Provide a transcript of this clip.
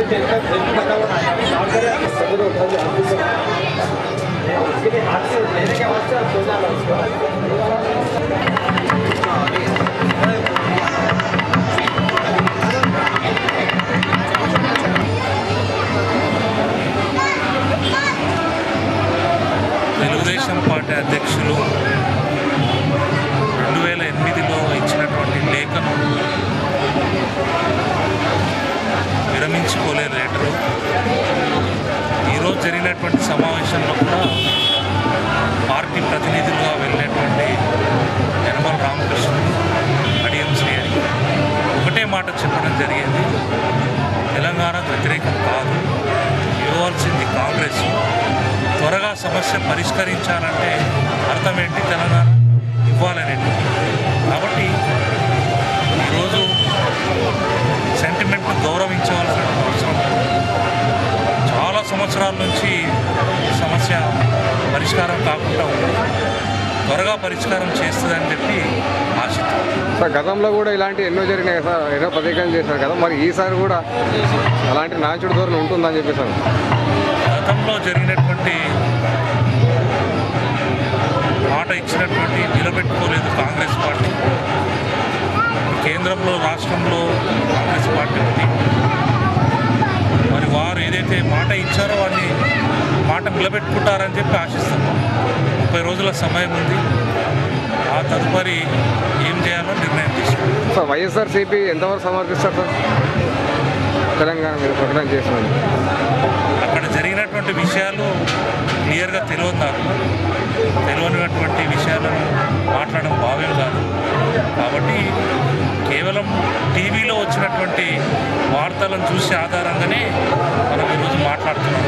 Telugu Desam party అధ్యక్షులు 2008లో ఇచ్చినటువంటి లేఖను విరమించుకోలేరు లెటరు. ఈరోజు జరిగినటువంటి సమావేశంలో కూడా పార్టీ ప్రతినిధులుగా వెళ్ళినటువంటి యనమల రామకృష్ణుడు అడియం శ్రీహరి ఒకటే మాట చెప్పడం జరిగింది, తెలంగాణకు వ్యతిరేకం కాదు, ఇవ్వాల్సింది కాంగ్రెస్. త్వరగా సమస్య పరిష్కరించాలంటే అర్థం ఏంటి, తెలంగాణ ఇవ్వాలనేది. కాబట్టి ఈరోజు సెంటిమెంట్ను గౌరవించవలసిన అవసరం. చాలా సంవత్సరాల నుంచి సమస్య పరిష్కారం కాకుండా ఉంది, త్వరగా పరిష్కారం చేస్తుందని చెప్పి ఆశిస్తాం. సార్ గతంలో కూడా ఇలాంటి ఎన్నో జరిగినాయి సార్, ఎన్నో ప్రతిజ్ఞలు చేశారు కదా, మరి ఈసారి కూడా అలాంటి నాచుడు ధోరణి ఉంటుందని చెప్పేసారు. గతంలో జరిగినటువంటి మాట ఇచ్చినటువంటి నిలబెట్టుకోలేదు కాంగ్రెస్ పార్టీ. కేంద్రంలో రాష్ట్రంలో కాంగ్రెస్ పార్టీ ఉంది. మరి వారు ఏదైతే మాట ఇచ్చారో వారిని మాట నిలబెట్టుకుంటారని చెప్పి ఆశిస్తున్నాం. 30 రోజుల సమయం ఉంది, ఆ తదుపరి ఏం చేయాలో నిర్ణయం తీసుకుంటాం. సార్ వైఎస్ఆర్సీపీ ఎంతవరకు సమర్థిస్తారు సార్ తెలంగాణ మీద ప్రకటన చేసినది? అక్కడ జరిగినటువంటి విషయాలు క్లియర్గా తెలియనిటువంటి విషయాలను మాట్లాడడం భావ్యం కాదు. కాబట్టి కేవలం టీవీలో వచ్చినటువంటి వార్తలను చూసే ఆధారంగానే మనం ఈరోజు మాట్లాడుతున్నాం.